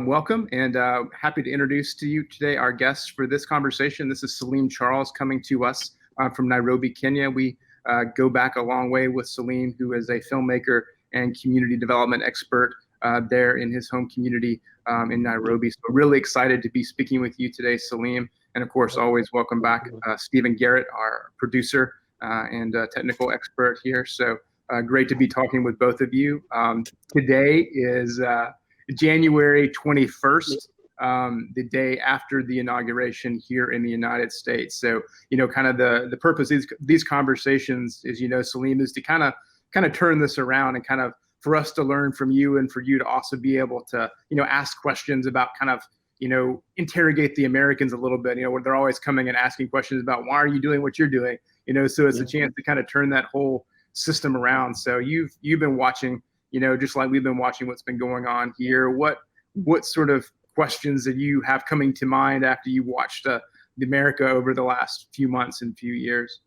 Welcome, and happy to introduce to you today our guests for this conversation. This is Sahlim Charles coming to us from Nairobi, Kenya. We go back a long way with Sahlim, who is a filmmaker and community development expert there in his home community in Nairobi. So really excited to be speaking with you today, Sahlim. And of course, always welcome back Stephen Garrett, our producer and technical expert here. So great to be talking with both of you. Today is January 21st, the day after the inauguration here in the United States. So, kind of the purpose of these conversations is, Sahlim, is to kind of turn this around and kind of for us to learn from you and for you to also be able to, ask questions about kind of, interrogate the Americans a little bit, where they're always coming and asking questions about why are you doing what you're doing, so it's a chance to kind of turn that whole system around. So you've been watching, just like we've been watching what's been going on here. What sort of questions that you have coming to mind after you watched the America over the last few months and few years?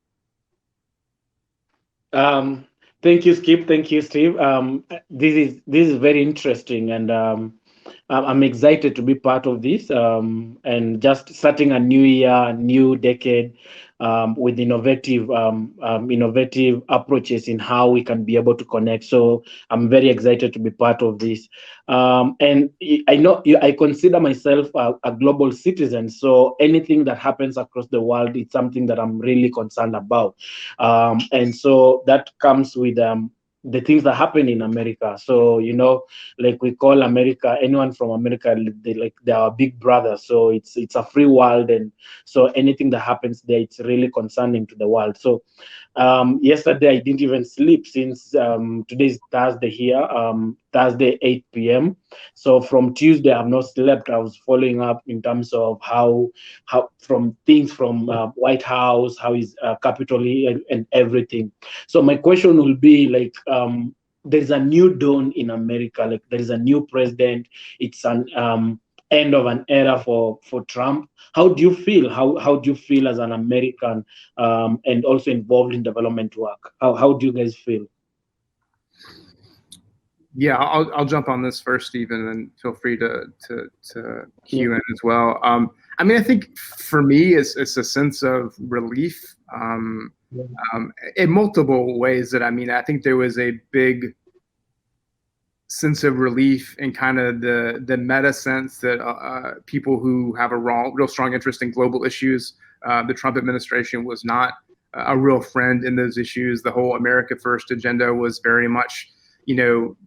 Thank you, Skip. Thank you, Steve. This is very interesting, and I'm excited to be part of this and just starting a new year, new decade with innovative approaches in how we can be able to connect. So I'm very excited to be part of this. And I know I consider myself a global citizen. So anything that happens across the world, it's something that I'm really concerned about. And so that comes with the things that happen in America. So, like we call America, anyone from America, they are big brother. So it's a free world. And so anything that happens there, it's really concerning to the world. So yesterday I didn't even sleep since today is Thursday here, Thursday, 8 p.m. So from Tuesday, I've not slept. I was following up in terms of how from things from White House, how is Capitol Hill and everything. So my question will be like, there's a new dawn in America. Like there is a new president. It's an end of an era for Trump. How do you feel? How do you feel as an American and also involved in development work? How do you guys feel? Yeah, I'll jump on this first, Stephen, and feel free to cue in as well. I mean, I think for me, it's a sense of relief in multiple ways. That I think there was a big sense of relief in kind of the meta sense that people who have a real strong interest in global issues, the Trump administration was not a real friend in those issues. The whole America First agenda was very much,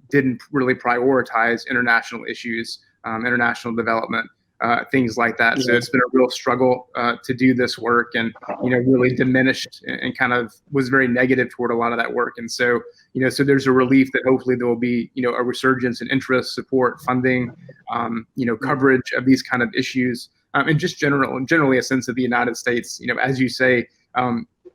didn't really prioritize international issues, international development, things like that. Yeah. So it's been a real struggle to do this work, and really diminished and kind of was very negative toward a lot of that work. And so so there's a relief that hopefully there will be a resurgence in interest, support, funding, coverage of these kind of issues, and just generally a sense of the United States, as you say,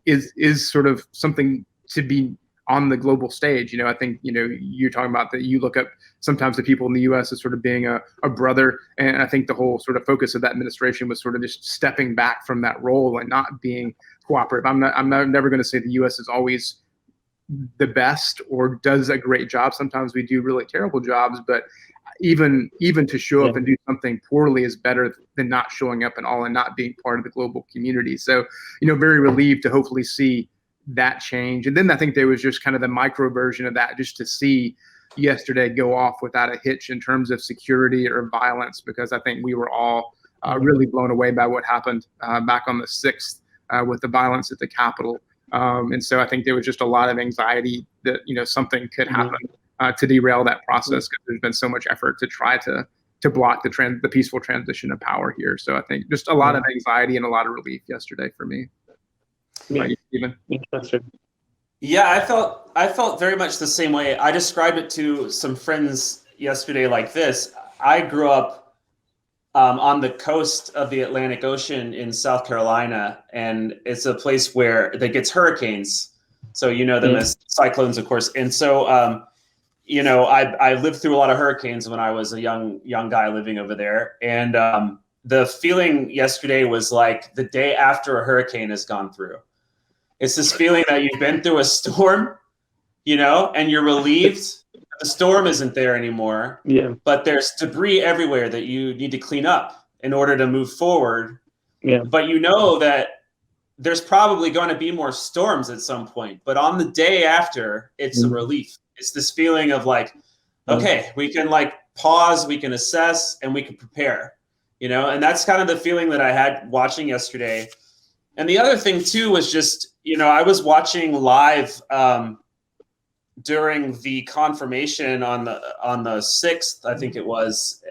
is sort of something to be on the global stage. I think, you're talking about that you look up sometimes the people in the U.S. as sort of being a brother. And I think the whole sort of focus of that administration was sort of just stepping back from that role and not being cooperative. I'm never going to say the U.S. is always the best or does a great job. Sometimes we do really terrible jobs, but even to show up and do something poorly is better than not showing up at all and not being part of the global community. So, very relieved to hopefully see that change. And then I think there was just kind of the micro version of that, just to see yesterday go off without a hitch in terms of security or violence, because I think we were all really blown away by what happened back on the 6th with the violence at the Capitol. And so I think there was just a lot of anxiety that, something could happen to derail that process, because there's been so much effort to try to block the peaceful transition of power here. So I think just a lot of anxiety and a lot of relief yesterday for me. Yeah, I felt very much the same way. I described it to some friends yesterday like this. I grew up on the coast of the Atlantic Ocean in South Carolina, and it's a place where that gets hurricanes. So them as cyclones, of course. And so I lived through a lot of hurricanes when I was a young guy living over there. And the feeling yesterday was like the day after a hurricane has gone through. It's this feeling that you've been through a storm, and you're relieved The storm isn't there anymore. Yeah. But there's debris everywhere that you need to clean up in order to move forward. Yeah. But you know that there's probably going to be more storms at some point. But on the day after, it's a relief. It's this feeling of like, okay, we can like pause, we can assess, and we can prepare, you know? And that's kind of the feeling that I had watching yesterday. And the other thing too was just, you know, I was watching live during the confirmation on the 6th, I think it was,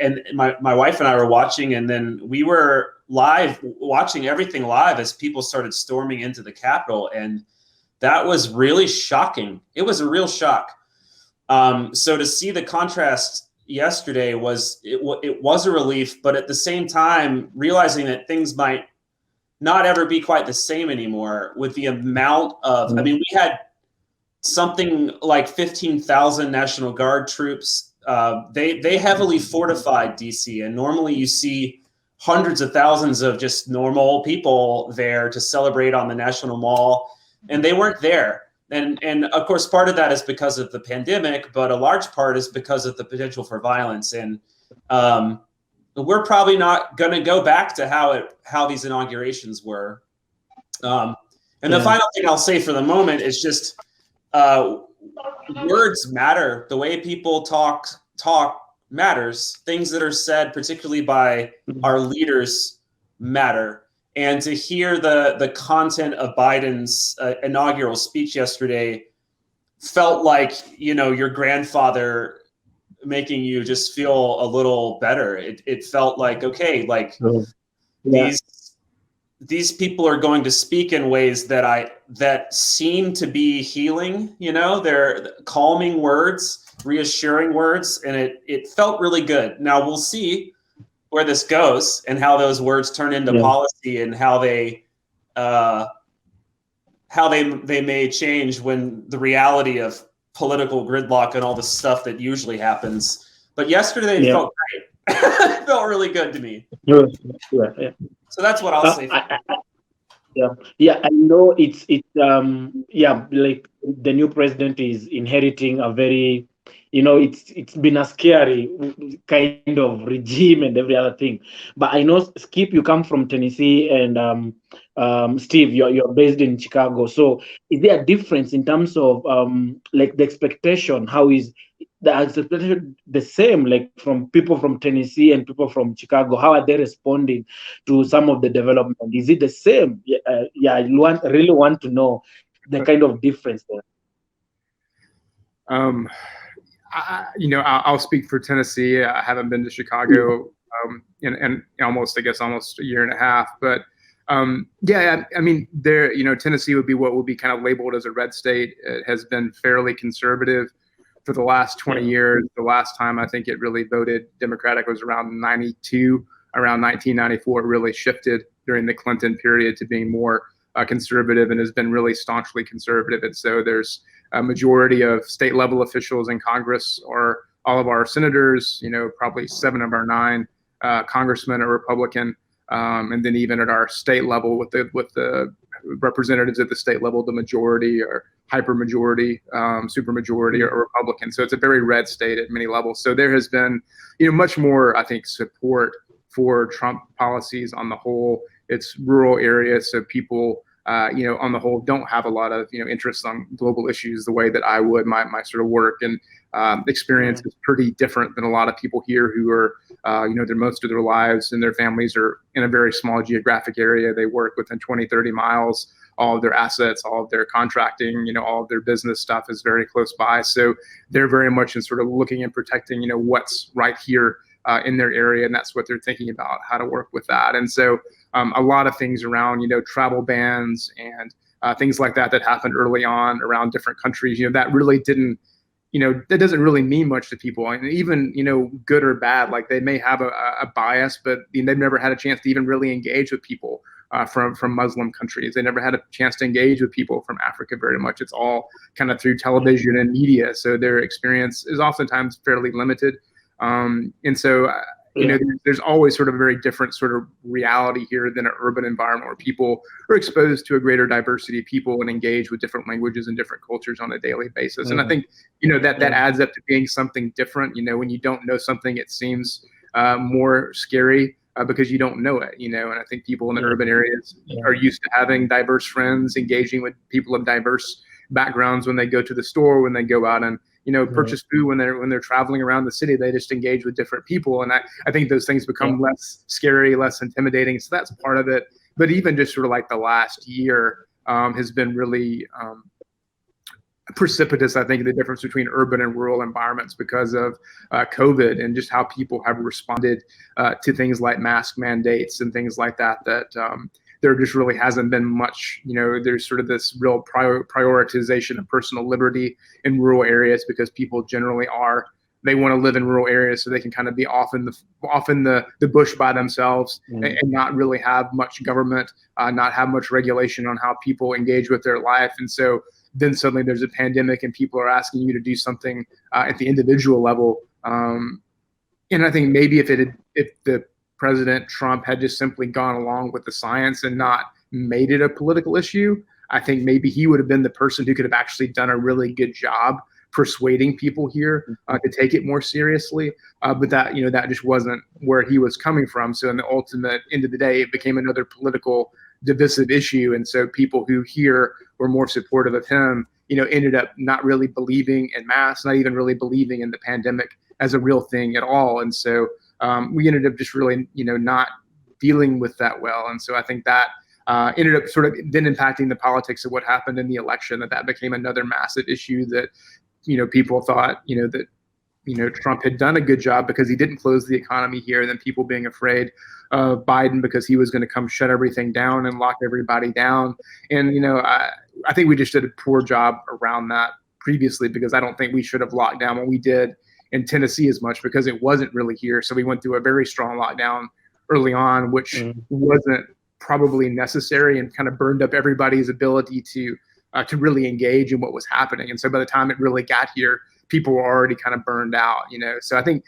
and my wife and I were watching, and then we were live watching everything live as people started storming into the Capitol, and that was really shocking. It was a real shock. So to see the contrast yesterday was a relief, but at the same time realizing that things might not ever be quite the same anymore with the amount of, I mean, we had something like 15,000 National Guard troops. They heavily fortified DC, and normally you see hundreds of thousands of just normal people there to celebrate on the National Mall, and they weren't there. And of course, part of that is because of the pandemic, but a large part is because of the potential for violence. And we're probably not going to go back to how these inaugurations were. And the final thing I'll say for the moment is just words matter. The way people talk matters. Things that are said, particularly by our leaders, matter. And to hear the content of Biden's inaugural speech yesterday felt like, you know, your grandfather making you just feel a little better. It felt like, okay, like these people are going to speak in ways that seem to be healing, you know, they're calming words, reassuring words, and it felt really good. Now we'll see where this goes and how those words turn into policy, and how they may change when the reality of political gridlock and all the stuff that usually happens. But yesterday it felt great. It felt really good to me. Yeah. So that's what I'll say. I know it's like the new president is inheriting a very, you know, it's been a scary kind of regime and every other thing. But I know, Skip, you come from Tennessee, and Steve, you're based in Chicago. So is there a difference in terms of like the expectation? How is the expectation the same, like from people from Tennessee and people from Chicago? How are they responding to some of the development? Is it the same? I really want to know the kind of difference there. I'll speak for Tennessee. I haven't been to Chicago in almost a year and a half, but I mean, there, you know, Tennessee would be what would be kind of labeled as a red state. It has been fairly conservative for the last 20 years. The last time I think it really voted Democratic was around 92. Around 1994, it really shifted during the Clinton period to being more conservative, and has been really staunchly conservative. And so there's a majority of state level officials in Congress, or all of our senators, you know, probably 7 of our 9 congressmen are Republican. And then even at our state level with the representatives at the state level, the majority or hypermajority, supermajority are Republican. So it's a very red state at many levels. So there has been, you know, much more, I think, support for Trump policies on the whole. It's rural areas, so people, you know, on the whole, don't have a lot of, you know, interest on global issues the way that I would. My sort of work and experience is pretty different than a lot of people here who are, you know, most of their lives and their families are in a very small geographic area. They work within 20, 30 miles. All of their assets, all of their contracting, you know, all of their business stuff is very close by. So they're very much in sort of looking and protecting, you know, what's right here in their area. And that's what they're thinking about, how to work with that. And so a lot of things around, you know, travel bans and things like that happened early on around different countries, you know, that really didn't, you know, that doesn't really mean much to people. And even, you know, good or bad, like they may have a bias, but they've never had a chance to even really engage with people from Muslim countries. They never had a chance to engage with people from Africa very much. It's all kind of through television and media. So their experience is oftentimes fairly limited. And so, there's always sort of a very different sort of reality here than an urban environment where people are exposed to a greater diversity of people and engage with different languages and different cultures on a daily basis. And I think, that adds up to being something different. When you don't know something, it seems more scary because you don't know it, and I think people in the urban areas are used to having diverse friends, engaging with people of diverse backgrounds when they go to the store, when they go out and purchase food, when they're traveling around the city. They just engage with different people, and I think those things become less scary, less intimidating. So that's part of it. But even just sort of like the last year has been really precipitous, I think, the difference between urban and rural environments because of COVID and just how people have responded to things like mask mandates and things like that, there just really hasn't been much, there's sort of this real prioritization of personal liberty in rural areas because people generally they want to live in rural areas so they can kind of be off in the bush by themselves and not really have much government, not have much regulation on how people engage with their life. And so then suddenly there's a pandemic and people are asking you to do something at the individual level. And I think maybe if the President Trump had just simply gone along with the science and not made it a political issue, I think maybe he would have been the person who could have actually done a really good job persuading people here to take it more seriously. But that, that just wasn't where he was coming from. So in the ultimate end of the day, it became another political divisive issue. And so people who here were more supportive of him, ended up not really believing in masks, not even really believing in the pandemic as a real thing at all. And so we ended up just really, not dealing with that well. And so I think that ended up sort of then impacting the politics of what happened in the election, that became another massive issue that, people thought, that, Trump had done a good job because he didn't close the economy here, and then people being afraid of Biden because he was going to come shut everything down and lock everybody down. And, I think we just did a poor job around that previously because I don't think we should have locked down what we did in Tennessee as much because it wasn't really here. So we went through a very strong lockdown early on, which wasn't probably necessary and kind of burned up everybody's ability to really engage in what was happening. And so by the time it really got here, people were already kind of burned out, So I think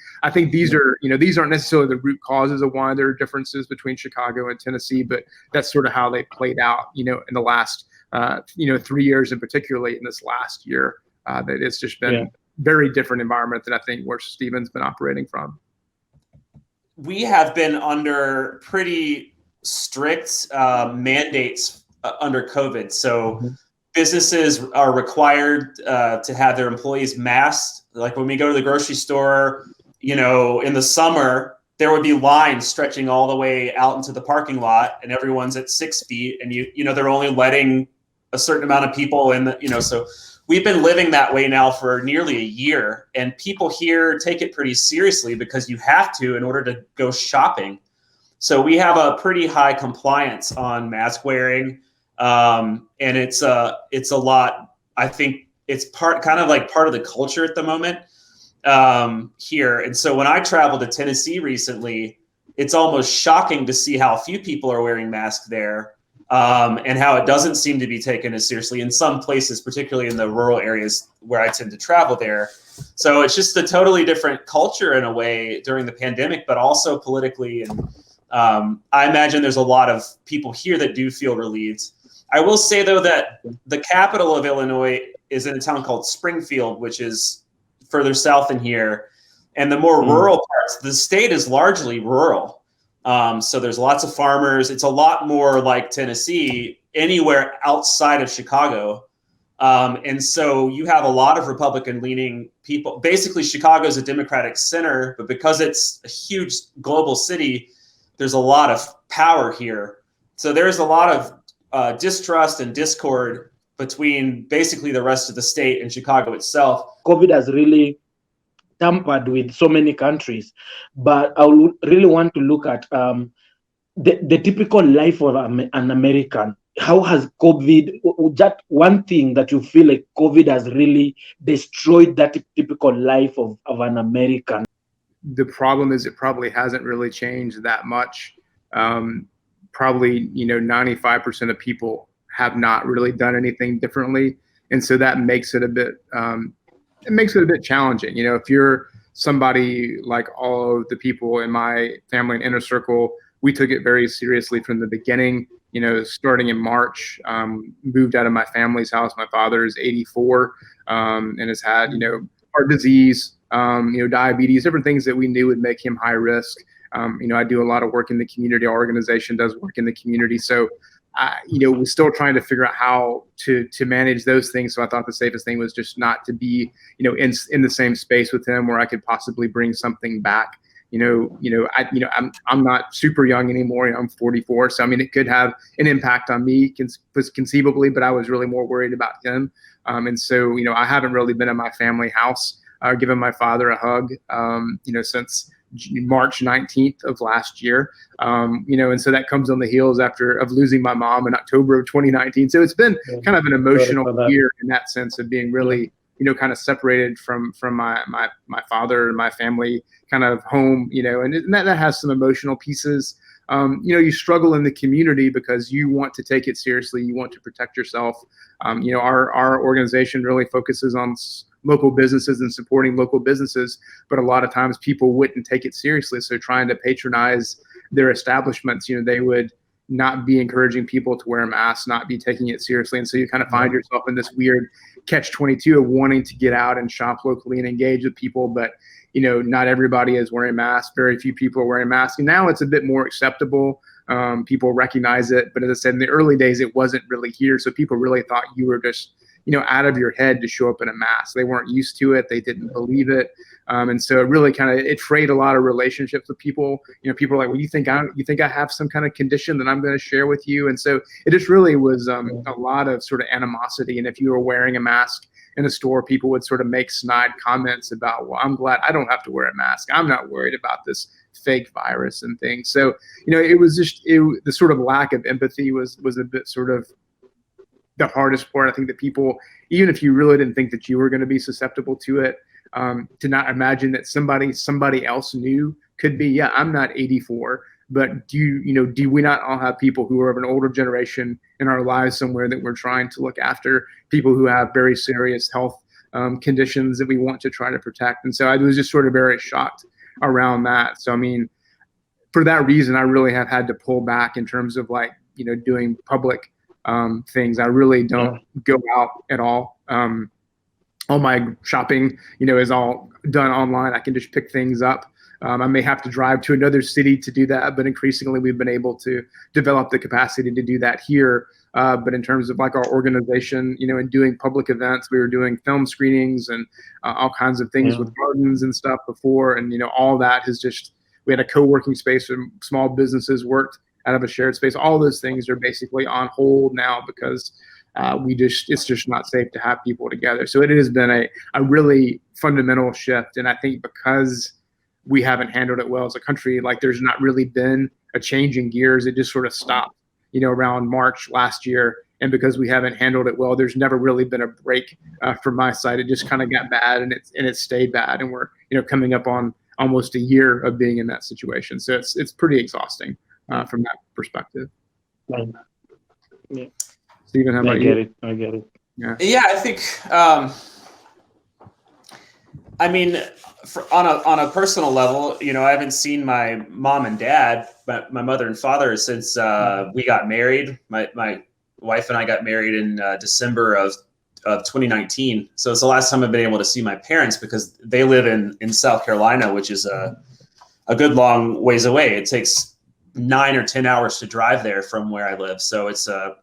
these are, these aren't necessarily the root causes of why there are differences between Chicago and Tennessee, but that's sort of how they played out, in the last, 3 years, and particularly in this last year, that it's just been very different environment than I think where Stephen's been operating from. We have been under pretty strict mandates under COVID. So businesses are required to have their employees masked. Like when we go to the grocery store, in the summer, there would be lines stretching all the way out into the parking lot, and everyone's at 6 feet, and they're only letting a certain amount of people in so we've been living that way now for nearly a year, and people here take it pretty seriously because you have to in order to go shopping. So we have a pretty high compliance on mask wearing. And it's a lot. I think it's part of the culture at the moment here. And so when I traveled to Tennessee recently, it's almost shocking to see how few people are wearing masks there, and how it doesn't seem to be taken as seriously in some places, particularly in the rural areas where I tend to travel there. So it's just a totally different culture in a way during the pandemic, but also politically. And I imagine there's a lot of people here that do feel relieved. I will say, though, that the capital of Illinois is in a town called Springfield, which is further south in here. And the more rural parts, the state is largely rural. So there's lots of farmers. It's a lot more like Tennessee, anywhere outside of Chicago. And so you have a lot of Republican-leaning people. Basically, Chicago is a Democratic center, but because it's a huge global city, there's a lot of power here. So there's a lot of distrust and discord between basically the rest of the state and Chicago itself. COVID has really tampered with so many countries, but I would really want to look at the typical life of an American. How has COVID, that one thing that you feel like COVID has really destroyed that typical life of an American? The problem is it probably hasn't really changed that much. Probably, 95% of people have not really done anything differently. And so that makes it a bit, challenging. If you're somebody like all of the people in my family and inner circle, we took it very seriously from the beginning. Starting in March, moved out of my family's house. My father is 84 and has had, heart disease, diabetes, different things that we knew would make him high risk. I do a lot of work in the community. Our organization does work in the community. So, we're still trying to figure out how to manage those things. So I thought the safest thing was just not to be, in the same space with him where I could possibly bring something back. I'm not super young anymore. I'm 44. So, I mean, it could have an impact on me conceivably, but I was really more worried about him. And so, I haven't really been in my family house, given my father a hug, since March 19th of last year. And so that comes on the heels of losing my mom in October of 2019. So it's been kind of an emotional year in that sense of being really, kind of separated from my father and my family kind of home, and that has some emotional pieces. You struggle in the community because you want to take it seriously. You want to protect yourself. Our organization really focuses on local businesses and supporting local businesses, but a lot of times people wouldn't take it seriously. So trying to patronize their establishments, they would not be encouraging people to wear masks, not be taking it seriously. And so you kind of find yourself in this weird catch-22 of wanting to get out and shop locally and engage with people, but not everybody is wearing masks. Very few people are wearing masks. And now it's a bit more acceptable. People recognize it. But as I said, in the early days, it wasn't really here. So people really thought you were just, out of your head to show up in a mask. They weren't used to it. They didn't believe it. And so it really it frayed a lot of relationships with people. People are like, well, you think I have some kind of condition that I'm going to share with you? And so it just really was a lot of sort of animosity. And if you were wearing a mask in a store, people would sort of make snide comments about, well, I'm glad I don't have to wear a mask. I'm not worried about this fake virus and things. So, it was just, the sort of lack of empathy was a bit sort of the hardest part. I think that people, even if you really didn't think that you were going to be susceptible to it, to not imagine that somebody else new could be, I'm not 84, but do we not all have people who are of an older generation in our lives somewhere that we're trying to look after, people who have very serious health conditions that we want to try to protect? And so I was just sort of very shocked around that. So, I mean, for that reason, I really have had to pull back in terms of doing public things. I really don't go out at all. All my shopping, is all done online. I can just pick things up. I may have to drive to another city to do that, but increasingly we've been able to develop the capacity to do that here. But in terms of our organization, and doing public events, we were doing film screenings and all kinds of things with gardens and stuff before. And, all that has we had a co-working space where small businesses worked out of a shared space. All those things are basically on hold now because it's just not safe to have people together. So it has been a really fundamental shift. And I think because we haven't handled it well as a country, there's not really been a change in gears. It just sort of stopped, around March last year. And because we haven't handled it well, there's never really been a break from my side. It just kind of got bad and it stayed bad. And we're, coming up on almost a year of being in that situation. So it's pretty exhausting from that perspective. Yeah. Stephen, how about you? I get it. Yeah, I think, I mean, on a personal level, I haven't seen my mom and dad, my mother and father since we got married. My wife and I got married in December of 2019. So it's the last time I've been able to see my parents because they live in South Carolina, which is a good long ways away. It takes 9 or 10 hours to drive there from where I live. So it's so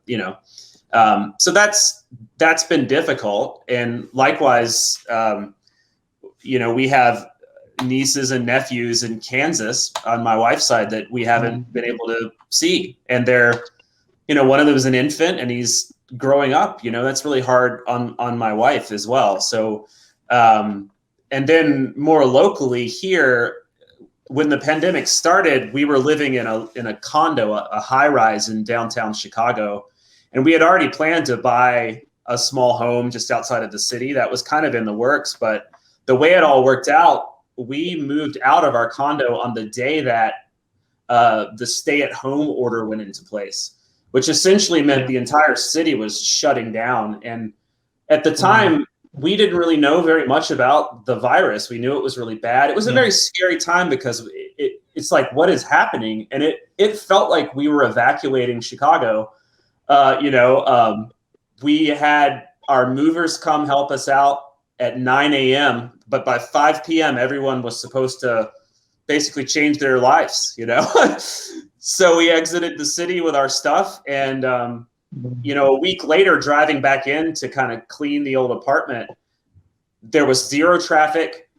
that's been difficult. And likewise, we have nieces and nephews in Kansas on my wife's side that we haven't been able to see. And they're, one of them is an infant and he's growing up, that's really hard on my wife as well. So, and then more locally here, when the pandemic started, we were living in a condo, a high rise in downtown Chicago. And we had already planned to buy a small home just outside of the city. That was kind of in the works, but the way it all worked out, we moved out of our condo on the day that the stay-at-home order went into place, which essentially meant the entire city was shutting down. And at the time, we didn't really know very much about the virus. We knew it was really bad. It was a very scary time because it's like, what is happening? And it felt like we were evacuating Chicago. We had our movers come help us out at 9 a.m., but by 5 p.m., everyone was supposed to basically change their lives, So we exited the city with our stuff. And, a week later, driving back in to kind of clean the old apartment, there was zero traffic.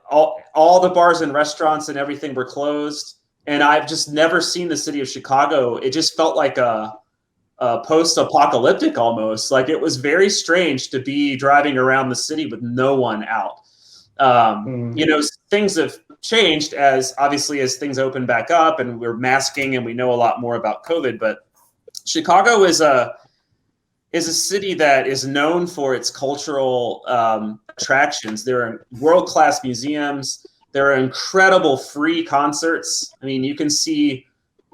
All the bars and restaurants and everything were closed. And I've just never seen the city of Chicago. It just felt like a post-apocalyptic almost. Like, it was very strange to be driving around the city with no one out. Things have changed as things open back up and we're masking and we know a lot more about COVID. But Chicago is a city that is known for its cultural attractions. There are world-class museums. There are incredible free concerts. I mean, you can see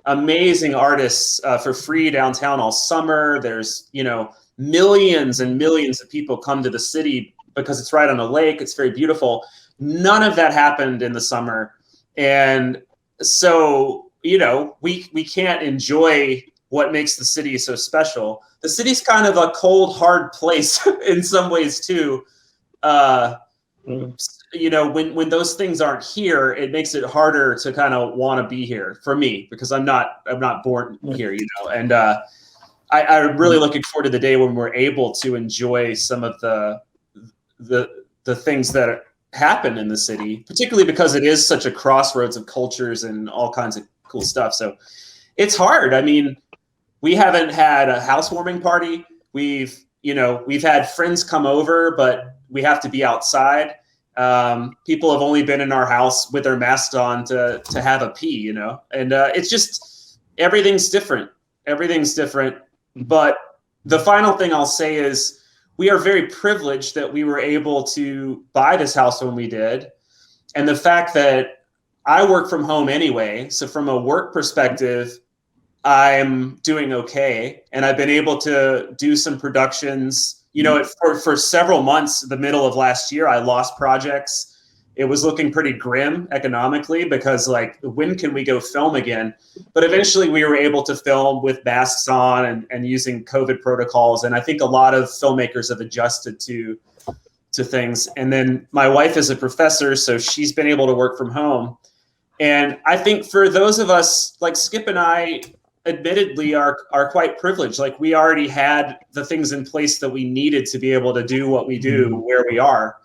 amazing artists for free downtown all summer. There's, millions and millions of people come to the city because it's right on a lake. It's very beautiful. None of that happened in the summer. And so, we can't enjoy what makes the city so special. The city's kind of a cold, hard place in some ways too. When those things aren't here, it makes it harder to kind of want to be here for me, because I'm not born here, and I'm really looking forward to the day when we're able to enjoy some of the things that happen in the city, particularly because it is such a crossroads of cultures and all kinds of cool stuff. So it's hard. I mean, we haven't had a housewarming party. We've had friends come over, but we have to be outside. People have only been in our house with their masks on to have a pee, and it's just, everything's different. Everything's different. But the final thing I'll say is, we are very privileged that we were able to buy this house when we did. And the fact that I work from home anyway, so from a work perspective, I'm doing okay. And I've been able to do some productions. For several months, the middle of last year, I lost projects. It was looking pretty grim economically because, like, when can we go film again? But eventually we were able to film with masks on and using COVID protocols. And I think a lot of filmmakers have adjusted to things. And then my wife is a professor, so she's been able to work from home. And I think for those of us, like Skip and I, admittedly are quite privileged. Like, we already had the things in place that we needed to be able to do what we do where we are.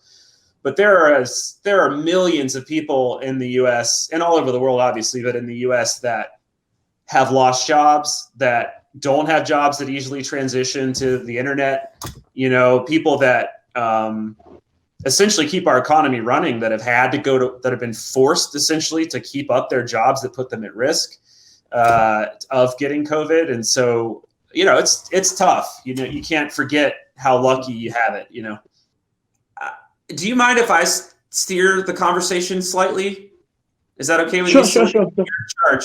But there are millions of people in the U.S. and all over the world, obviously, but in the U.S. that have lost jobs, that don't have jobs that easily transition to the internet. People that essentially keep our economy running, that have had to that have been forced essentially to keep up their jobs that put them at risk of getting COVID. And so, it's tough. You can't forget how lucky you have it, Do you mind if I steer the conversation slightly? Is that okay with you? Sure.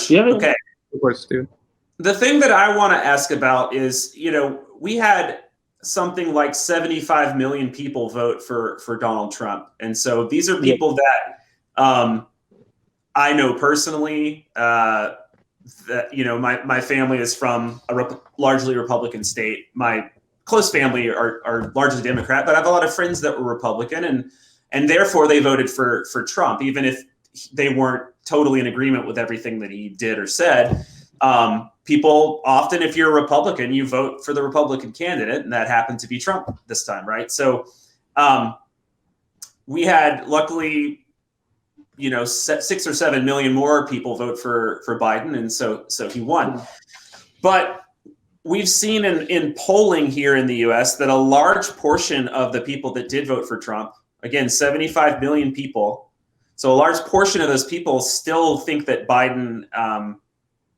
Yeah. Okay. Of course, dude. The thing that I want to ask about is, we had something like 75 million people vote for Donald Trump. And so these are people that I know personally, that, my family is from a largely Republican state. My close family are largely Democrat, but I have a lot of friends that were Republican, and therefore they voted for Trump, even if they weren't totally in agreement with everything that he did or said. People often, if you're a Republican, you vote for the Republican candidate, and that happened to be Trump this time, right? So we had, luckily, 6 or 7 million more people vote for Biden, and so he won. But we've seen in polling here in the U.S. that a large portion of the people that did vote for Trump, again, 75 million people, so a large portion of those people still think that Biden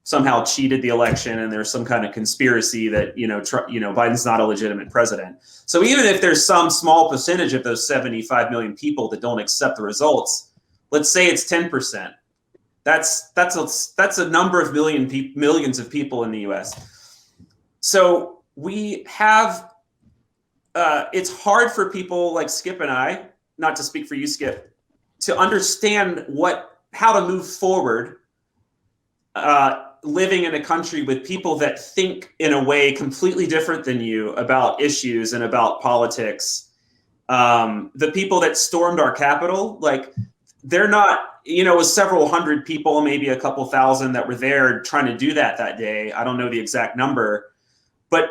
somehow cheated the election, and there's some kind of conspiracy that Biden's not a legitimate president. So even if there's some small percentage of those 75 million people that don't accept the results, let's say it's 10%. That's a number of millions of people in the U.S. So we have it's hard for people like Skip and I, not to speak for you, Skip, to understand how to move forward living in a country with people that think in a way completely different than you about issues and about politics. The people that stormed our Capitol, like, they're not, it was several hundred people, maybe a couple thousand that were there trying to do that day. I don't know the exact number, but,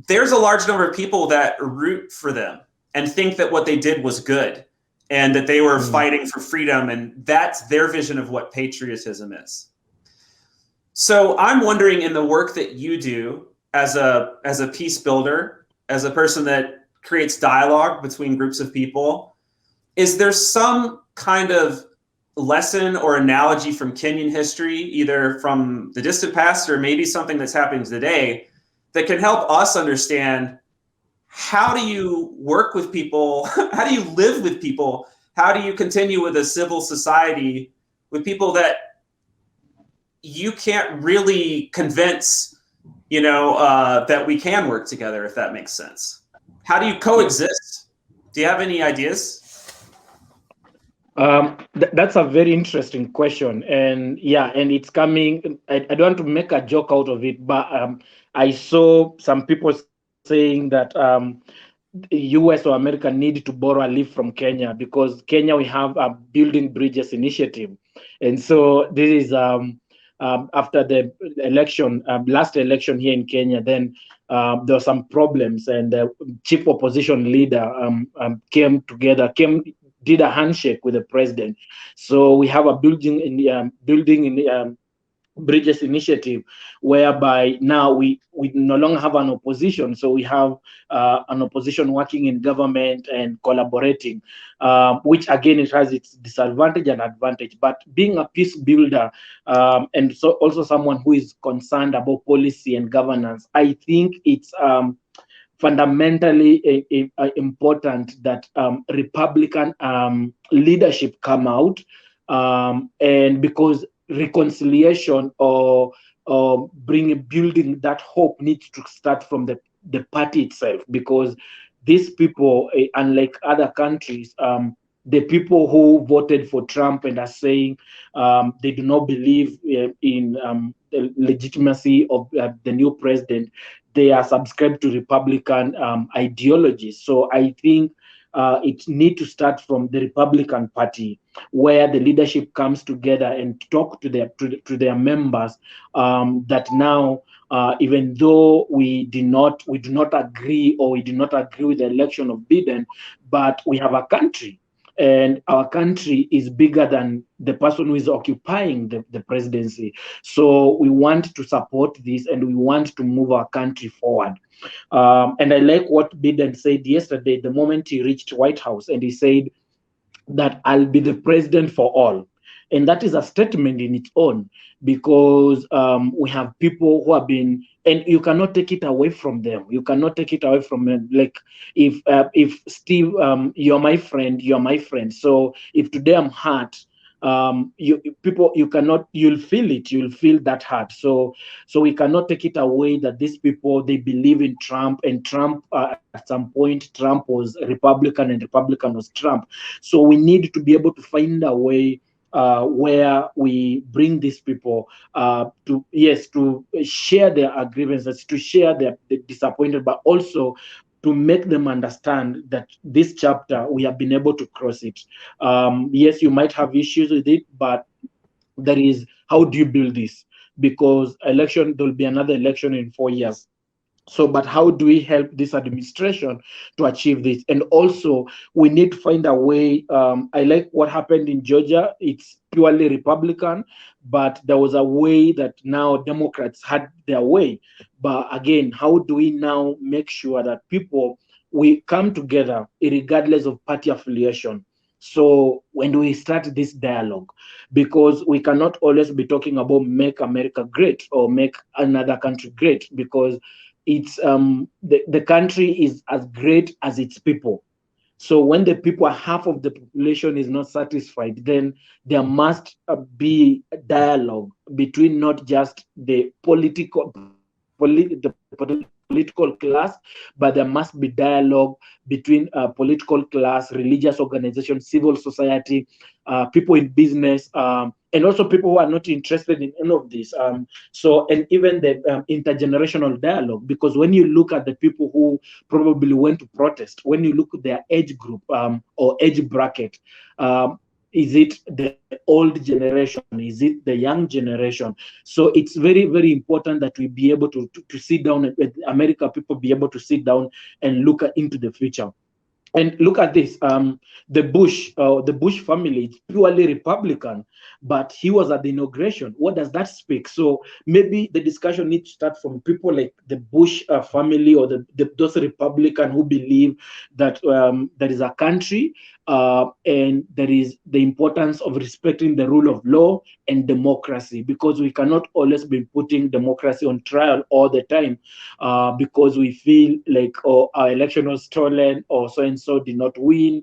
there's a large number of people that root for them and think that what they did was good and that they were fighting for freedom, and that's their vision of what patriotism is. So I'm wondering, in the work that you do as a peace builder, as a person that creates dialogue between groups of people, is there some kind of lesson or analogy from Kenyan history, either from the distant past or maybe something that's happening today, that can help us understand, how do you work with people? How do you live with people? How do you continue with a civil society with people that you can't really convince, that we can work together, if that makes sense? How do you coexist? Do you have any ideas? That's a very interesting question, and it's coming. I don't want to make a joke out of it, but I saw some people saying that US or America need to borrow a leaf from Kenya, because Kenya, we have a building bridges initiative, and so this is after the election, last election here in Kenya. Then there were some problems, and the chief opposition leader did a handshake with the president. So we have a building in the bridges initiative, whereby now we no longer have an opposition. So we have an opposition working in government and collaborating, which again, it has its disadvantage and advantage. But being a peace builder, and so also someone who is concerned about policy and governance, I think it's fundamentally important that Republican leadership come out, and because reconciliation or building that hope needs to start from the party itself, because these people, unlike other countries, the people who voted for Trump and are saying they do not believe in the legitimacy of the new president, they are subscribed to Republican ideologies. So I think it needs to start from the Republican Party, where the leadership comes together and talk to their members, that now, even though we do not agree, or we do not agree with the election of Biden, but we have a country, and our country is bigger than the person who is occupying the presidency. So we want to support this, and we want to move our country forward. And I like what Biden said yesterday, the moment he reached White House, and he said that I'll be the president for all. And that is a statement in its own, because we have people who have been, and you cannot take it away from them. You cannot take it away from them. Like, if Steve, you're my friend, you're my friend. So if today I'm hurt, you'll feel it. You'll feel that hurt. So we cannot take it away that these people, they believe in Trump, and Trump, at some point, Trump was Republican and Republican was Trump. So we need to be able to find a way where we bring these people to share their grievances, to share their disappointment, but also to make them understand that this chapter, we have been able to cross it. Yes, you might have issues with it, but there is, how do you build this? Because there'll be another election in 4 years. So, but how do we help this administration to achieve this? And also, we need to find a way. I like what happened in Georgia. It's purely Republican, but there was a way that now Democrats had their way. But again, how do we now make sure that we come together regardless of party affiliation? So when we start this dialogue, because we cannot always be talking about make America great or make another country great, because it's the country is as great as its people. So when the people, half of the population is not satisfied, then there must be a dialogue between not just the political political class, but there must be dialogue between political class, religious organizations, civil society, people in business, and also people who are not interested in any of this. And even the intergenerational dialogue, because when you look at the people who probably went to protest, when you look at their age group or age bracket, is it the old generation? Is it the young generation? So it's very, very important that we be able to sit down, America people be able to sit down and look into the future. And look at this, the Bush family, it's purely Republican, but he was at the inauguration. What does that speak? So maybe the discussion needs to start from people like the Bush family or those Republicans who believe that there is a country and there is the importance of respecting the rule of law and democracy, because we cannot always be putting democracy on trial all the time because we feel like our election was stolen or so and so did not win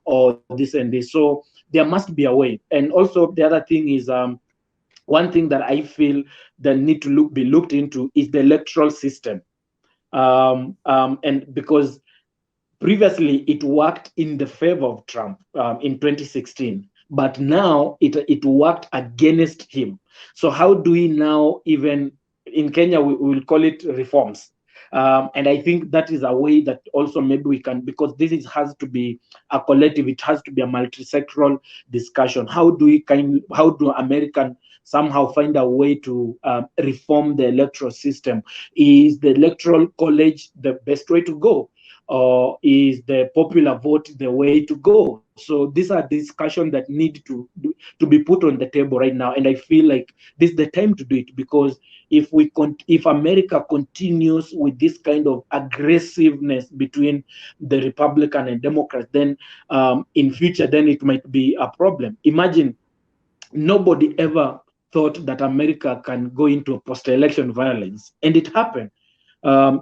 or this and this. So there must be a way. And also the other thing is one thing that I feel that need to be looked into is the electoral system. And because previously it worked in the favor of Trump in 2016, but now it worked against him. So how do we now, even in Kenya, we will call it reforms? And I think that is a way that also maybe we can, because this has to be a collective, it has to be a multi-sectoral discussion. How do Americans somehow find a way to reform the electoral system? Is the electoral college the best way to go? Or is the popular vote the way to go? So these are discussions that need to be put on the table right now, and I feel like this is the time to do it, because if America continues with this kind of aggressiveness between the Republican and Democrats, then in future, then it might be a problem. Imagine nobody ever thought that America can go into a post-election violence, and it happened.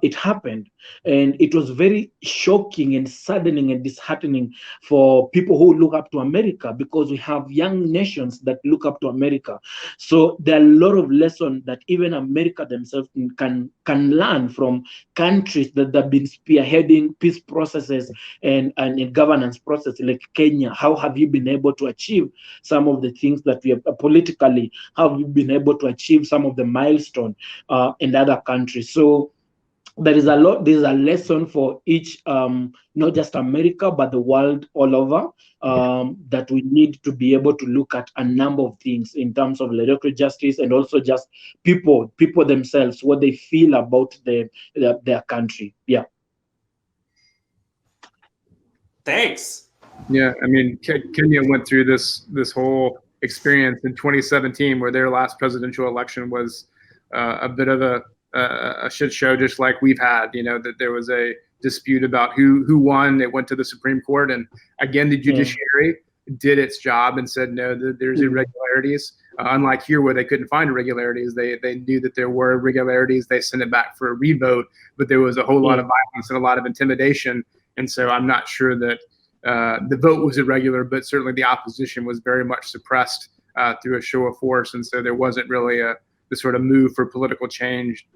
It happened, and it was very shocking and saddening and disheartening for people who look up to America, because we have young nations that look up to America. So there are a lot of lessons that even America themselves can learn from countries that have been spearheading peace processes and governance processes like Kenya. How have you been able to achieve some of the things that we have politically? How have you been able to achieve some of the milestones in other countries? So there's a lesson for each, not just America, but the world all over, that we need to be able to look at a number of things in terms of electoral justice, and also just people themselves, what they feel about their country. Yeah. Thanks. Yeah, I mean, Kenya went through this whole experience in 2017, where their last presidential election was a bit of a shit show, just like we've had. That there was a dispute about who won. It went to the Supreme Court, and again, the judiciary did its job and said no, there's irregularities. Unlike here, where they couldn't find irregularities, they knew that there were irregularities. They sent it back for a revote, but there was a whole lot of violence and a lot of intimidation. And so I'm not sure that the vote was irregular, but certainly the opposition was very much suppressed through a show of force. And so there wasn't really the sort of move for political change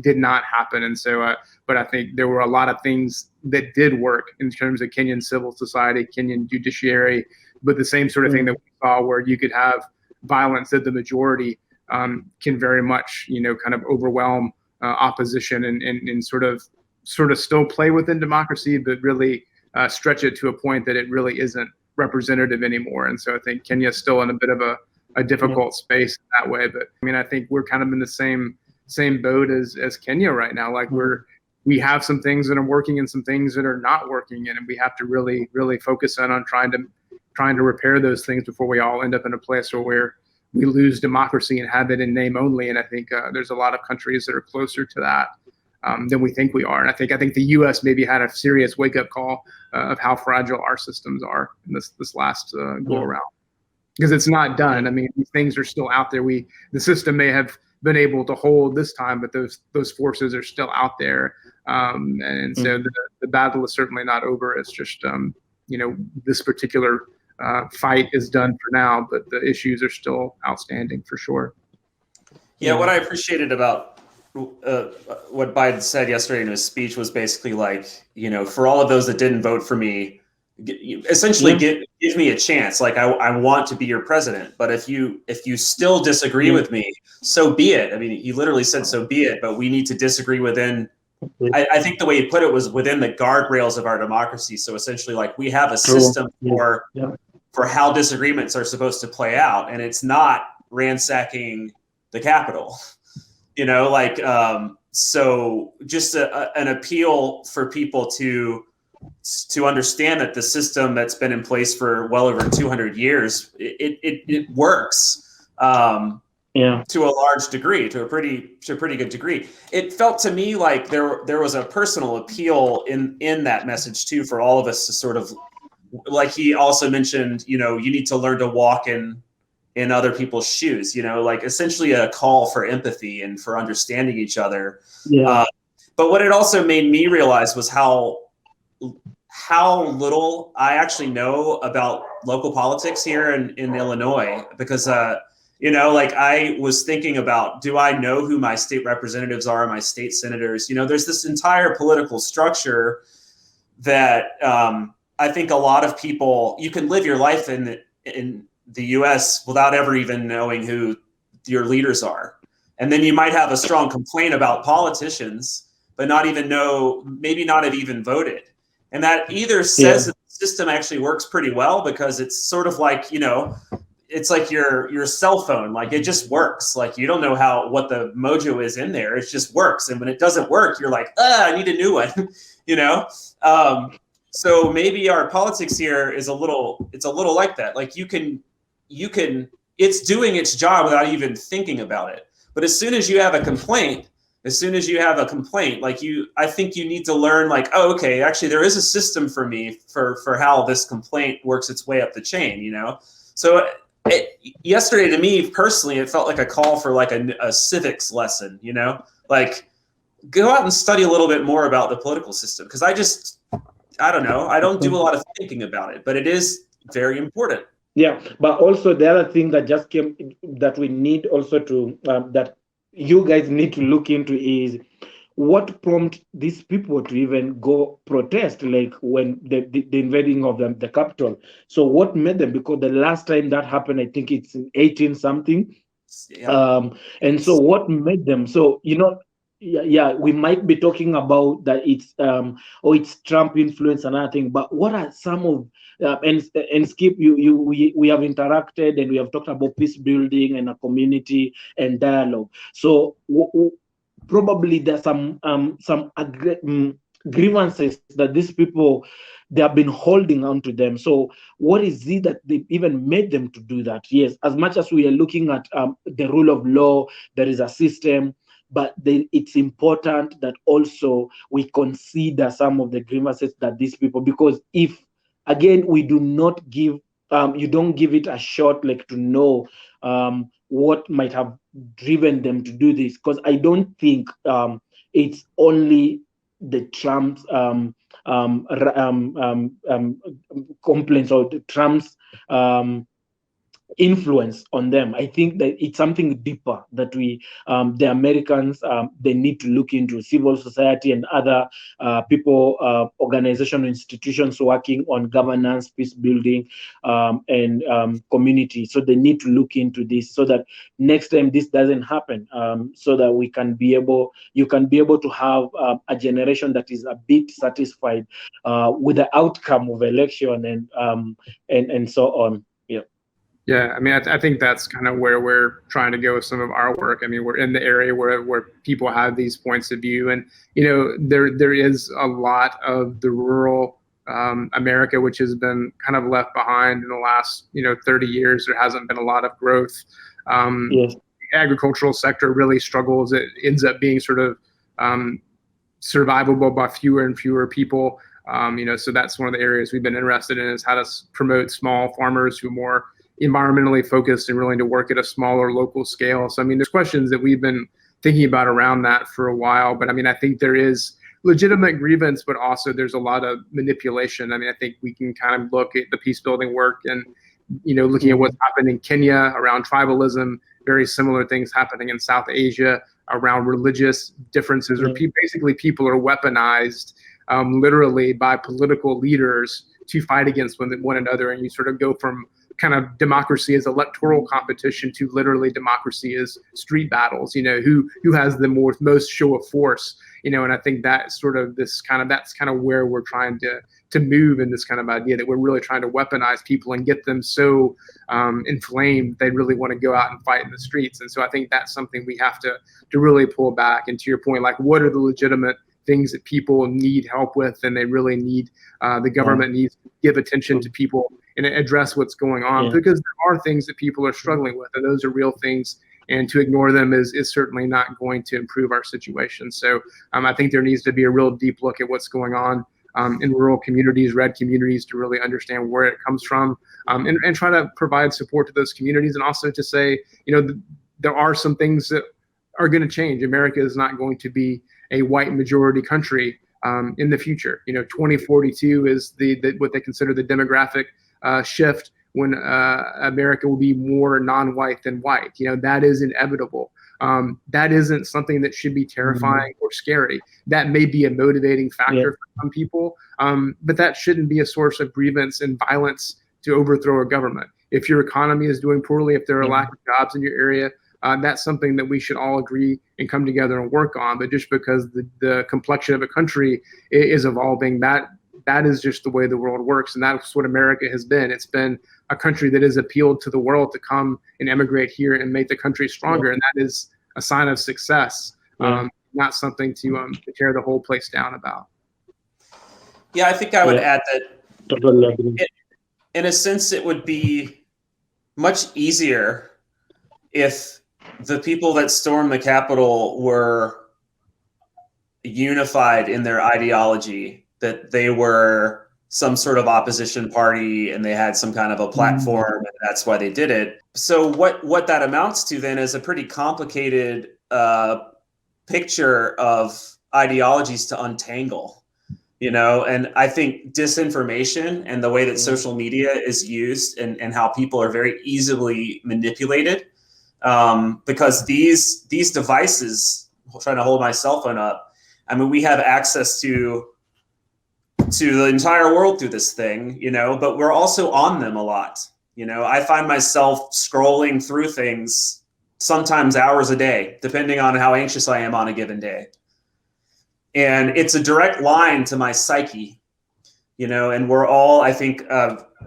did not happen. And so, but I think there were a lot of things that did work in terms of Kenyan civil society, Kenyan judiciary, but the same sort of thing that we saw, where you could have violence that the majority can very much, kind of overwhelm opposition and sort of still play within democracy, but really stretch it to a point that it really isn't representative anymore. And so I think Kenya's still in a bit of a difficult space that way. But I mean, I think we're kind of in the same boat as Kenya right now. Like we have some things that are working and some things that are not working, and we have to really, really focus on trying to repair those things before we all end up in a place where we lose democracy and have it in name only. And I think there's a lot of countries that are closer to that than we think we are. And I think the U.S. maybe had a serious wake up call of how fragile our systems are in this last go around, because it's not done. I mean, these things are still out there. The system may have been able to hold this time, but those forces are still out there. And so the battle is certainly not over. It's just, this particular fight is done for now, but the issues are still outstanding for sure. Yeah, what I appreciated about what Biden said yesterday in his speech was basically like, for all of those that didn't vote for me, essentially give me a chance. Like I want to be your president, but if you still disagree with me, so be it. I mean, he literally said, so be it, but we need to disagree within, I think the way he put it was within the guardrails of our democracy. So essentially like we have a system for how disagreements are supposed to play out. And it's not ransacking the Capitol, so just an appeal for people to understand that the system that's been in place for well over 200 years, it works to a large degree, to a pretty good degree. It felt to me like there was a personal appeal in that message too, for all of us to sort of, like he also mentioned, you need to learn to walk in other people's shoes, like essentially a call for empathy and for understanding each other. But what it also made me realize was how little I actually know about local politics here in Illinois, because, like I was thinking about, do I know who my state representatives are, my state senators? There's this entire political structure that I think a lot of people, you can live your life in the US without ever even knowing who your leaders are. And then you might have a strong complaint about politicians, but maybe not have even voted. And that either says that the system actually works pretty well, because it's sort of like, it's like your cell phone, like it just works. Like you don't know what the mojo is in there. It just works. And when it doesn't work, you're like, I need a new one, So maybe our politics here is a little like that. Like you can, it's doing its job without even thinking about it. But as soon as you have a complaint, like I think you need to learn, like, oh, okay, actually there is a system for me for how this complaint works its way up the chain, So yesterday to me personally, it felt like a call for like a civics lesson, like go out and study a little bit more about the political system. Because I don't know. I don't do a lot of thinking about it, but it is very important. Yeah, but also the other thing that just came that we need also to that you guys need to look into is what prompted these people to even go protest, like when the invading of the Capitol. So what made them? Because the last time that happened, I think it's in 18 something. And so what made them? So we might be talking about that it's it's Trump influence and other thing, but what are some of and Skip, we have interacted and we have talked about peace building and a community and dialogue. So probably there's some grievances that these people, they have been holding on to them. So what is it that they even made them to do that? Yes, as much as we are looking at the rule of law, there is a system. But it's important that also we consider some of the grievances that these people, because if, again, we do not give, you don't give it a shot, like to know what might have driven them to do this. Because I don't think it's only the Trump's complaints or the Trump's influence on them. I think that it's something deeper that we, the Americans, they need to look into. Civil society and other people, organizational institutions working on governance, peace building, and community. So they need to look into this so that next time this doesn't happen, so that we can be able, you can be able to have a generation that is a bit satisfied with the outcome of election and so on. Yeah, I mean, I think that's kind of where we're trying to go with some of our work. I mean, we're in the area where people have these points of view, and there is a lot of the rural America which has been kind of left behind in the last 30 years. There hasn't been a lot of growth. Yes. The agricultural sector really struggles. It ends up being sort of survivable by fewer and fewer people. So that's one of the areas we've been interested in, is how to promote small farmers who are more environmentally focused and willing to work at a smaller local scale. So, I mean, there's questions that we've been thinking about around that for a while, but I mean, I think there is legitimate grievance, but also there's a lot of manipulation. I mean, I think we can kind of look at the peace building work and, looking at what's happened in Kenya around tribalism, very similar things happening in South Asia around religious differences, or basically people are weaponized literally by political leaders to fight against one another, and you sort of go from kind of democracy as electoral competition to literally democracy as street battles. Who has the most show of force. And I think that's kind of where we're trying to move in this kind of idea, that we're really trying to weaponize people and get them so inflamed they really want to go out and fight in the streets. And so I think that's something we have to really pull back. And to your point, like, what are the legitimate things that people need help with, and they really need the government needs to give attention to people and address what's going on, because there are things that people are struggling with, and those are real things. And to ignore them is certainly not going to improve our situation. So I think there needs to be a real deep look at what's going on in rural communities, red communities, to really understand where it comes from, and try to provide support to those communities, and also to say, there are some things that are going to change. America is not going to be a white majority country in the future. 2042 is what they consider the demographic shift, when America will be more non-white than white. That is inevitable. That isn't something that should be terrifying or scary. That may be a motivating factor for some people, but that shouldn't be a source of grievance and violence to overthrow a government. If your economy is doing poorly, if there are a lack of jobs in your area, that's something that we should all agree and come together and work on. But just because the complexion of a country is evolving, that is just the way the world works. And that's what America has been. It's been a country that has appealed to the world to come and emigrate here and make the country stronger. And that is a sign of success, not something to tear the whole place down about. Yeah, I think I would add that in a sense, it would be much easier if the people that stormed the Capitol were unified in their ideology, that they were some sort of opposition party and they had some kind of a platform, and that's why they did it. So what that amounts to then is a pretty complicated picture of ideologies to untangle, and I think disinformation and the way that social media is used and how people are very easily manipulated, because these devices, I'm trying to hold my cell phone up, I mean, we have access to the entire world through this thing, but we're also on them a lot. I find myself scrolling through things sometimes hours a day, depending on how anxious I am on a given day. And it's a direct line to my psyche, and we're all, I think,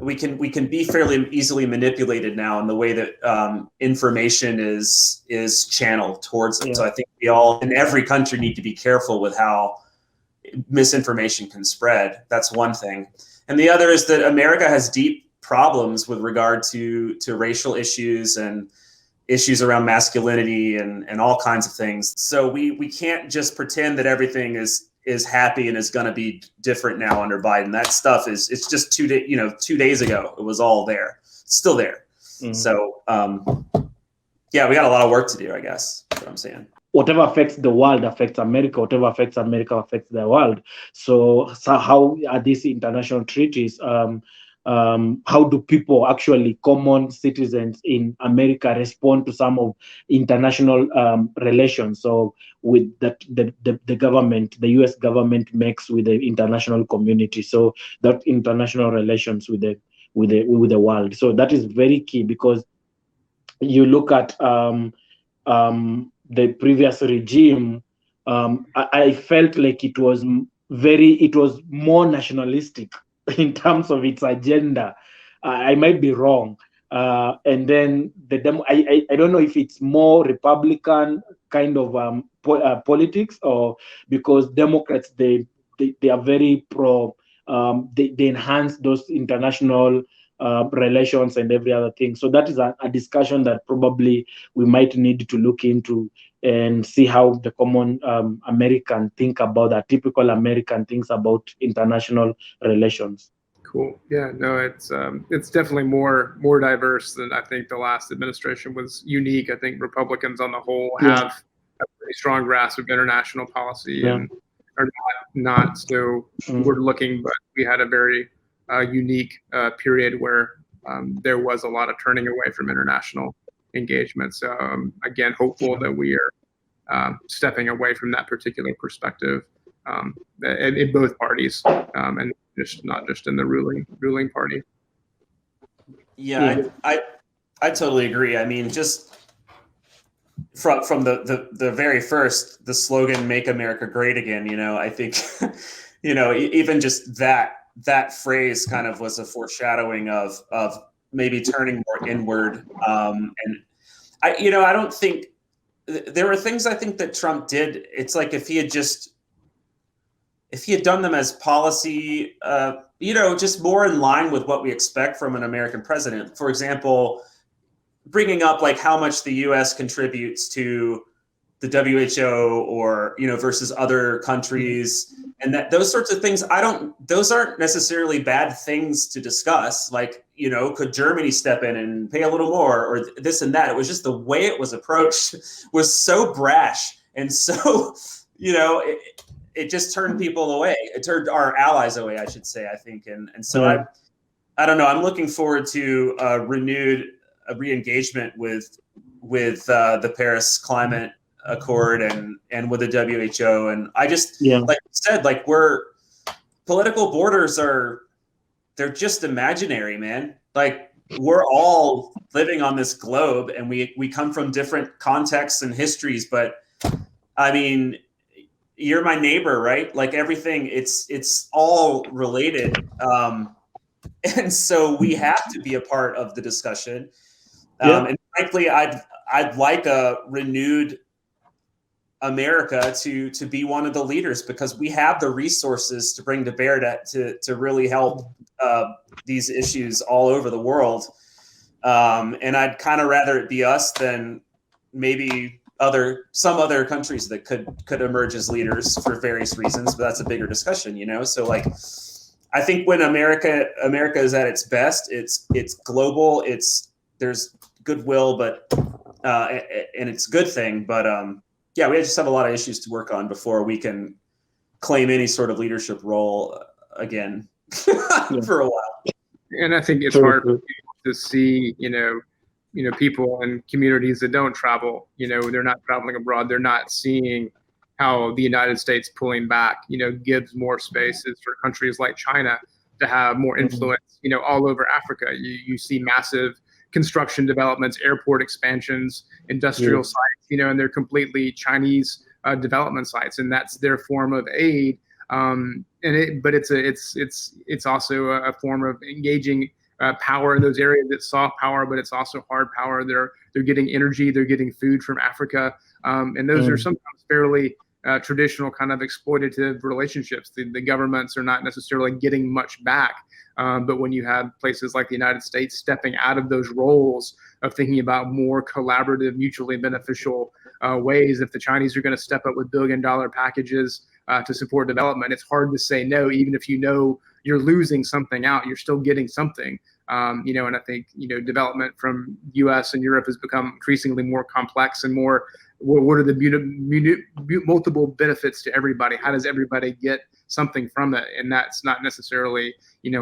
we can be fairly easily manipulated now in the way that information is channeled towards it. So I think we all in every country need to be careful with how misinformation can spread. That's one thing. And the other is that America has deep problems with regard to racial issues and issues around masculinity and all kinds of things. So we can't just pretend that everything is happy and is going to be different now under Biden. That stuff it's just 2 days ago, it was all there, still there. So we got a lot of work to do, I guess. That's what I'm saying. Whatever affects the world affects America. Whatever affects America affects the world. So how are these international treaties? How do people, actually common citizens in America, respond to some of international relations? So with the government, the U.S. government makes with the international community. So that international relations with the world. So that is very key, because you look at the previous regime, I felt like it was more nationalistic in terms of its agenda. I might be wrong. And then I don't know if it's more Republican kind of politics, or because Democrats, they are very pro, they enhance those international relations and every other thing. So that is a discussion that probably we might need to look into and see how the common American think about that. Typical American thinks about international relations. Cool. Yeah, no, it's definitely more diverse than I think the last administration was unique. I think Republicans on the whole have a pretty strong grasp of international policy and are not so forward looking, but we had a very unique period where there was a lot of turning away from international engagement. So again, hopeful that we are stepping away from that particular perspective in both parties, and not just in the ruling party. Yeah, I totally agree. I mean, just from the very first, the slogan "Make America Great Again." I think, even just that phrase kind of was a foreshadowing of maybe turning more inward. And I don't think there were things I think that Trump did. It's like if he had done them as policy, just more in line with what we expect from an American president. For example, bringing up like how much the U.S. contributes to the WHO or, versus other countries, and that those sorts of things, those aren't necessarily bad things to discuss. Like, could Germany step in and pay a little more or this and that? It was just the way it was approached was so brash. And so, it just turned people away. It turned our allies away, I should say, I think. And so I don't know. I'm looking forward to a re-engagement with the Paris Climate Accord and with the WHO. And I just, like you said, like political borders they're just imaginary, man. Like we're all living on this globe and we come from different contexts and histories, but I mean, you're my neighbor, right? Like everything, it's all related. And so we have to be a part of the discussion. And frankly, I'd like a renewed America to be one of the leaders because we have the resources to bring to bear to really help these issues all over the world. And I'd kind of rather it be us than maybe some other countries that could emerge as leaders for various reasons, but that's a bigger discussion, So like, I think when America is at its best, it's global, there's goodwill, but and it's a good thing, but we just have a lot of issues to work on before we can claim any sort of leadership role again for a while. And I think it's hard for people to see, people in communities that don't travel, they're not traveling abroad. They're not seeing how the United States pulling back, gives more spaces for countries like China to have more influence, all over Africa. You see massive construction developments, airport expansions, industrial sites, and they're completely Chinese development sites, and that's their form of aid. But it's also a form of engaging power in those areas. It's soft power, but it's also hard power. They're getting energy, they're getting food from Africa, and those are sometimes fairly traditional kind of exploitative relationships. The governments are not necessarily getting much back. But when you have places like the United States stepping out of those roles of thinking about more collaborative, mutually beneficial ways, if the Chinese are going to step up with billion-dollar packages to support development, it's hard to say no. Even if you're losing something out, you're still getting something. And I think development from U.S. and Europe has become increasingly more complex and more. What are the multiple benefits to everybody? How does everybody get something from it? And that's not necessarily,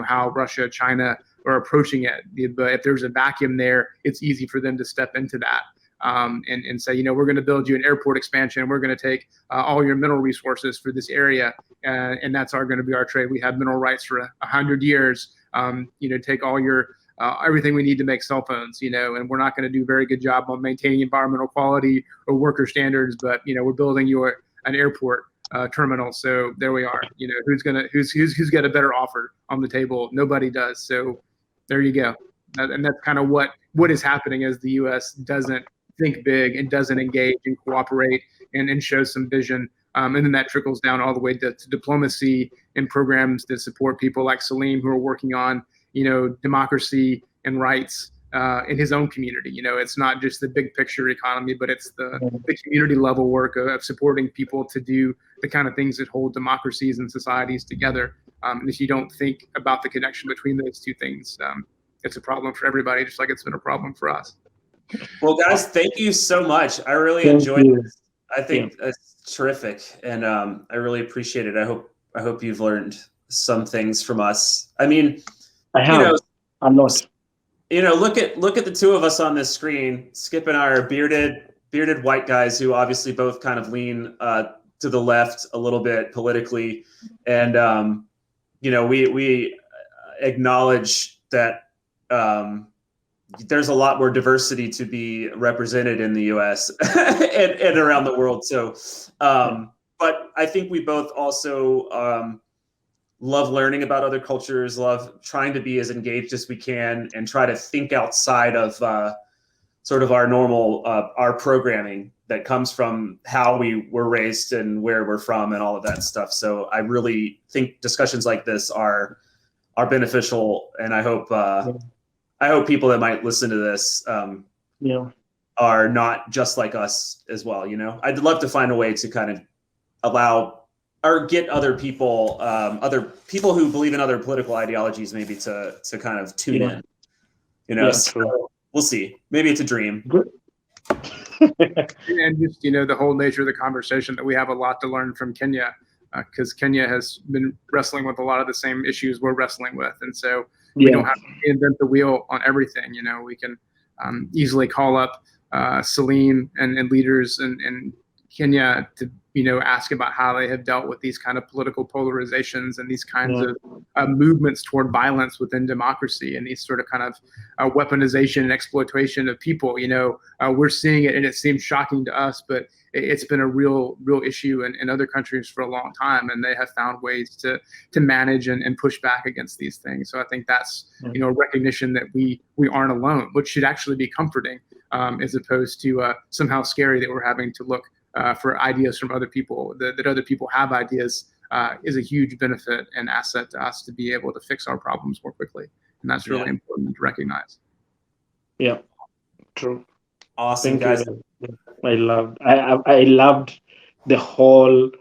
how Russia, China are approaching it. But if there's a vacuum there, it's easy for them to step into that and say, we're going to build you an airport expansion. We're going to take all your mineral resources for this area. And that's going to be our trade. We have mineral rights for 100 years. Take all your everything we need to make cell phones, and we're not going to do a very good job on maintaining environmental quality or worker standards, but, we're building you an airport terminal. So there we are. Who's got a better offer on the table? Nobody does. So there you go. And that's kind of what is happening as the U.S. doesn't think big and doesn't engage and cooperate and show some vision. And then that trickles down all the way to diplomacy and programs that support people like Sahlim, who are working on, democracy and rights in his own community. It's not just the big picture economy, but it's the community level work of supporting people to do the kind of things that hold democracies and societies together. And if you don't think about the connection between those two things, it's a problem for everybody, just like it's been a problem for us. Well, guys, thank you so much. I really enjoyed this. I think it's terrific, and I really appreciate it. I hope you've learned some things from us. I mean, I have. I'm not. Look at the two of us on this screen. Skip and I are bearded, bearded white guys who obviously both kind of lean to the left a little bit politically, and we acknowledge that there's a lot more diversity to be represented in the U.S. and around the world. So, but I think we both also love learning about other cultures, love trying to be as engaged as we can, and try to think outside of sort of our normal our programming that comes from how we were raised and where we're from and all of that stuff. So I really think discussions like this are beneficial, and I hope people that might listen to this are not just like us as well. I'd love to find a way to kind of allow or get other people who believe in other political ideologies maybe to kind of tune in. So we'll see. Maybe it's a dream. And just the whole nature of the conversation, that we have a lot to learn from Kenya, because Kenya has been wrestling with a lot of the same issues we're wrestling with, and so we don't have to invent the wheel on everything. We can easily call up Sahlim and leaders in Kenya to ask about how they have dealt with these kind of political polarizations and these kinds of movements toward violence within democracy, and these sort of kind of weaponization and exploitation of people. We're seeing it, and it seems shocking to us, but it's been a real issue in other countries for a long time, and they have found ways to manage and push back against these things. So I think that's a recognition that we aren't alone, which should actually be comforting, as opposed to somehow scary that we're having to look for ideas from other people. That other people have ideas is a huge benefit and asset to us to be able to fix our problems more quickly, and that's really important to recognize. Yeah, true. Awesome, guys. I loved the whole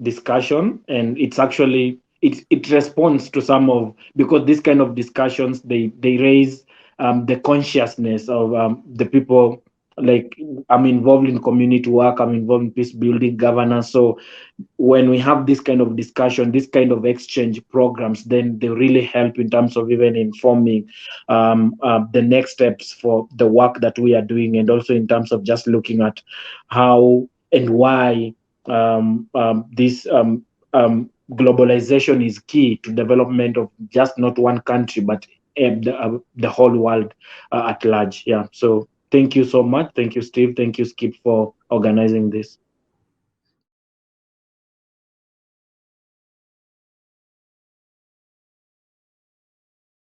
discussion, and it's actually it responds to some of, because these kind of discussions they raise the consciousness of the people. Like, I'm involved in community work, I'm involved in peace building, governance. So when we have this kind of discussion, this kind of exchange programs, then they really help in terms of even informing the next steps for the work that we are doing, and also in terms of just looking at how and why this globalization is key to development of just not one country, but the whole world at large. Yeah. So thank you so much. Thank you, Steve. Thank you, Skip, for organizing this.